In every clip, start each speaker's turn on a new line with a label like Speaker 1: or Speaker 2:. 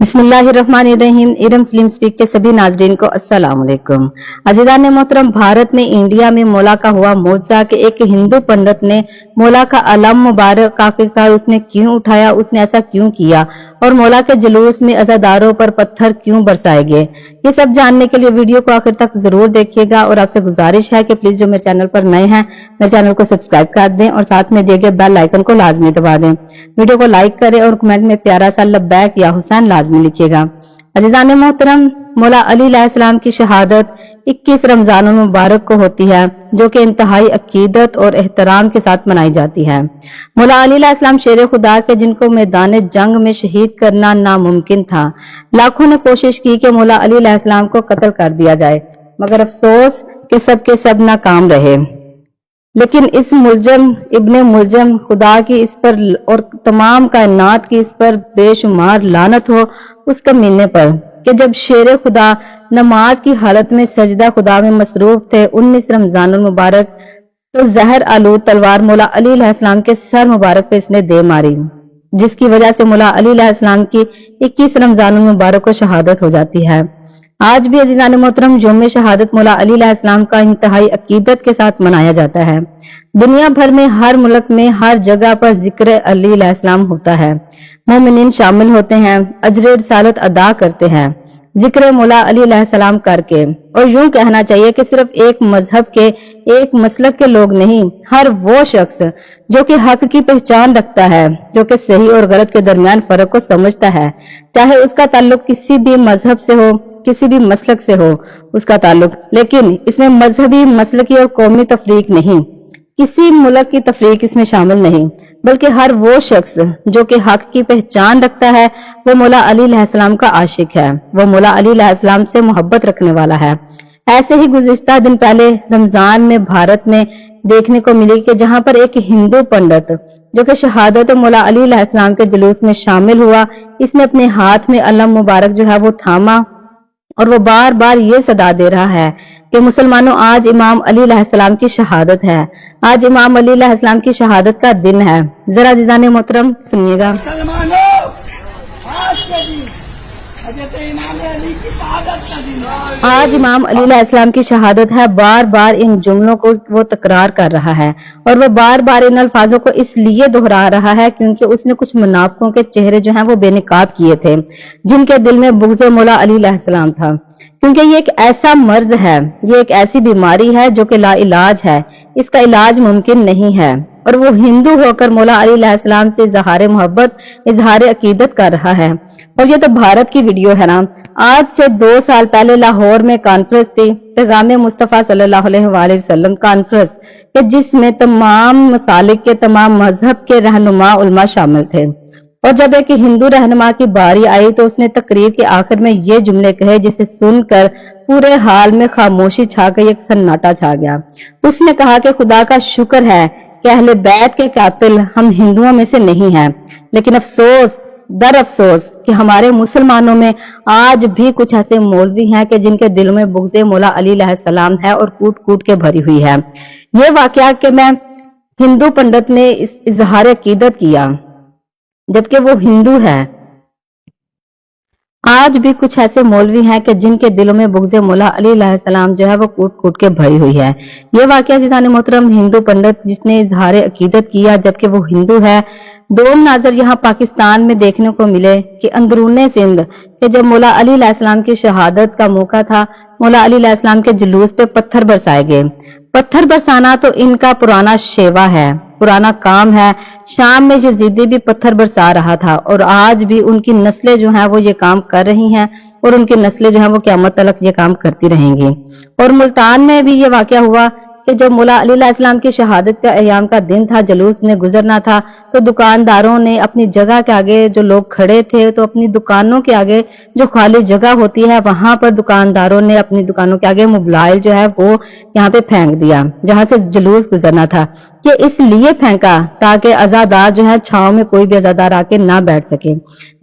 Speaker 1: बिस्मिल्लाहिर्रहमानिर्रहीम। Iram slim speak के सभी नाजरीन को अस्सलाम वालेकुम। अज़ीज़ान मोहतरम, भारत में इंडिया में मौला का हुआ मौजज़ा कि एक हिंदू पंडित ने मौला का अलम मुबारक आखिरकार उसने क्यों उठाया, उसने ऐसा क्यों किया और मौला के जुलूस में अज़ादारों पर पत्थर क्यों बरसाए गए, ये सब जानने के लिए वीडियो को आखिर तक जरूर देखिएगा। और आपसे गुजारिश है कि प्लीज जो मेरे चैनल पर नए हैं मेरे चैनल को सब्सक्राइब कर दें और साथ में दिए गए बेल आइकन को लाजमी दबा दें। वीडियो को लाइक करें और कमेंट में प्यारा सा लब्बैक या हुसैन लाजमी लिखिएगा। अज़ीज़ान मोहतरम, मौला अली अलैहिस्सलाम की शहादत 21 रमजान मुबारक को होती है, जो कि इंतहाई अकीदत और एहतराम के साथ मनाई जाती है। मौला अली अलैहिस्सलाम शेर खुदा के, जिनको मैदान जंग में शहीद करना नामुमकिन था। लाखों ने कोशिश की कि मौला अली अलैहिस्सलाम को कत्ल कर दिया जाए, मगर अफसोस कि सब के सब नाकाम रहे। लेकिन इस मुलजम इब्ने मुलजम खुदा की इस पर और तमाम कायनात की इस पर बेशुमार लानत हो उस कमीने पर कि जब शेर खुदा नमाज की हालत में सजदा खुदा में मसरूफ थे 19 रमजान मुबारक, तो जहर आलूद तलवार मौला अली अलैहिस्सलाम के सर मुबारक पे इसने दे मारी, जिसकी वजह से मौला अली अलैहिस्सलाम की 21 रमजान मुबारक को शहादत हो जाती है। आज भी अज़ीज़ान मोहतरम यौम शहादत मौला अली अलैहिस्सलाम का इंतहाई अकीदत के साथ मनाया जाता है। दुनिया भर में हर मुल्क में हर जगह पर जिक्र अली अलैहिस्सलाम होता है। मोमिनीन शामिल होते हैं, अजर रिसालत अदा करते हैं जिक्र मौला अली अलैहिस्सलाम करके। और यूं कहना चाहिए कि सिर्फ एक मजहब के एक मसलक के लोग नहीं, हर वो शख्स जो कि हक की पहचान रखता है, जो कि सही और गलत के दरमियान फर्क को समझता है, चाहे उसका ताल्लुक किसी भी मजहब से हो, किसी भी मसलक से हो उसका ताल्लुक, लेकिन इसमें मजहबी, मसलकी और कौमी तफरीक नहीं, किसी मुल्क की तफरीक इसमें शामिल नहीं, बल्कि हर वो शख्स जो कि हक की पहचान रखता है वो मौला अली अलैहिस्सलाम का आशिक है, वो मौला अली अलैहिस्सलाम से मोहब्बत रखने वाला है। ऐसे ही गुज़िश्ता दिन पहले रमजान में भारत में देखने को मिली कि जहां पर एक हिंदू पंडित जो कि शहादत मौला अली अलैहिस्सलाम के जुलूस में शामिल हुआ, इसने अपने हाथ में अलम मुबारक जो है वो थामा और वो बार बार ये सदा दे रहा है कि मुसलमानों, आज इमाम अली अलैहिस्सलाम की शहादत है, आज इमाम अली अलैहिस्सलाम की शहादत का दिन है। जरा अज़ीज़ान मोहतरम सुनिएगा। आज इमाम अली अलैहिस्सलाम की शहादत है। बार बार इन जुमलों को वो तकरार कर रहा है और वो बार बार इन अल्फाजों को इसलिए दोहरा रहा है क्योंकि उसने कुछ मुनाफिकों के चेहरे जो हैं वो बेनकाब किए थे, जिनके दिल में बुग़्ज़ मौला अली अलैहिस्सलाम था। क्योंकि ये एक ऐसा मर्ज है, ये एक ऐसी बीमारी है जो कि ला इलाज है, इसका इलाज मुमकिन नहीं है। और वो हिंदू होकर मौला अली अलैहिस्सलाम से इजहार मोहब्बत, इजहार अकीदत कर रहा है। और ये तो भारत की वीडियो है ना। आज से 2 साल पहले लाहौर में कॉन्फ्रेंस थी, पैगाम मुस्तफा सल्लल्लाहु अलैहि वसल्लम कॉन्फ्रेंस, कि जिसमें तमाम मसालिक के, तमाम मजहब के रहनुमा उलमा शामिल थे। और जब एक हिंदू रहनुमा की बारी आई तो उसने तकरीर के आखिर में ये जुमले कहे जिसे सुनकर पूरे हाल में खामोशी छा गई, एक सन्नाटा छा गया। उसने कहा कि खुदा का शुक्र है कि अहले बैत के कातिल हम हिंदुओं में से नहीं हैं, लेकिन अफसोस दर अफसोस कि हमारे मुसलमानों में आज भी कुछ ऐसे मौलवी हैं कि जिनके दिल में बुग़्ज़े मौला अली अलैहिस्सलाम है और कूट कूट के भरी हुई है। ये वाकया कि मैं हिंदू पंडित ने इस इजहार अकीदत किया जबकि वो हिंदू है। आज भी कुछ ऐसे मौलवी हैं कि जिनके दिलों में बुग़्ज़े मौला अली अलैहिस्सलाम जो है वो कूट कूट के भरी हुई है। ये वाकया अज़ीज़ान मोहतरम हिंदू पंडित जिसने इजहार अकीदत किया जबकि वो हिंदू है, दो नाजर यहाँ पाकिस्तान में देखने को मिले कि अंदरूने सिंध कि जब मौला अली अलैहिस्सलाम की शहादत का मौका था, मौला अली अलैहिस्सलाम के जुलूस पे पत्थर बरसाए गए। पत्थर बरसाना तो इनका पुराना शेवा है, पुराना काम है। शाम में यजीदी भी पत्थर बरसा रहा था और आज भी उनकी नस्लें जो हैं वो ये काम कर रही हैं और उनकी नस्लें जो हैं वो क़यामत तक ये काम करती रहेंगी। और मुल्तान में भी ये वाकया हुआ कि जब मौला अली अलैहिस्सलाम की शहादत का अय्याम का दिन था, जुलूस ने गुजरना था, तो दुकानदारों ने अपनी जगह के आगे, जो लोग खड़े थे तो अपनी दुकानों के आगे जो खाली जगह होती है वहां पर दुकानदारों ने अपनी दुकानों के आगे मोबाइल जो है वो यहाँ पे फेंक दिया जहां से जुलूस गुजरना था। ये इसलिए फेंका ताकि अज़ादार जो है छांव में कोई भी अज़ादार आके ना बैठ सके।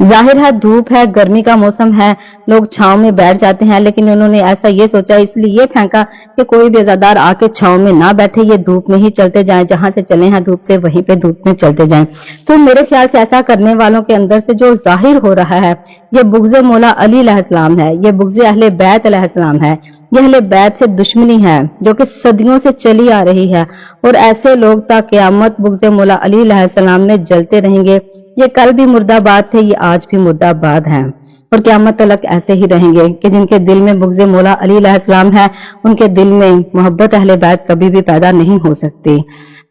Speaker 1: जाहिर है धूप है, गर्मी का मौसम है, लोग छांव में बैठ जाते हैं, लेकिन उन्होंने ऐसा ये सोचा इसलिए फेंका कि कोई भी अज़ादार आके छांव छाव में ना बैठे, ये धूप में ही चलते जाएं, जहां से चले हैं धूप से वहीं पे धूप में चलते जाएं। तो मेरे ख्याल से ऐसा करने वालों के अंदर से जो जाहिर हो रहा है ये बुग़्ज़ मौला अली अलैहिस्सलाम है, ये बुग़्ज़ अहले बैत अलैहिस्सलाम है, ये अहले बैत से दुश्मनी है जो कि सदियों से चली आ रही है। और ऐसे लोग ता क़यामत बुग़्ज़ मौला अली अलैहिस्सलाम में जलते रहेंगे। ये कल भी मुर्दाबाद थे, ये आज भी मुर्दाबाद हैं और क़यामत तक ऐसे ही रहेंगे कि जिनके दिल में बुग़्ज़ मौला अली अलैहिस्सलाम है, उनके दिल में मोहब्बत अहले बैत कभी भी पैदा नहीं हो सकती।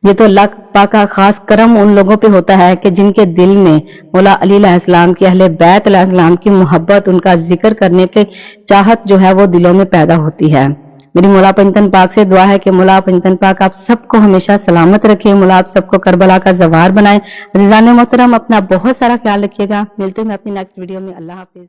Speaker 1: ये तो अल्लाह पाक का खास करम उन लोगों पे होता है कि जिनके दिल में मौला अली अलैहिस्सलाम की, अहले बैत अलैहिस्सलाम की मोहब्बत, उनका जिक्र करने के चाहत जो है वो दिलों में पैदा होती है। मेरी मौला पंजतन पाक से दुआ है कि मौला पंजतन पाक आप सबको हमेशा सलामत रखे, मौला आप सबको करबला का जवार बनाए। अज़ीज़ान मोहतरम, अपना बहुत सारा ख्याल रखिएगा। मिलते हैं अपनी नेक्स्ट वीडियो में। अल्लाह हाफिज।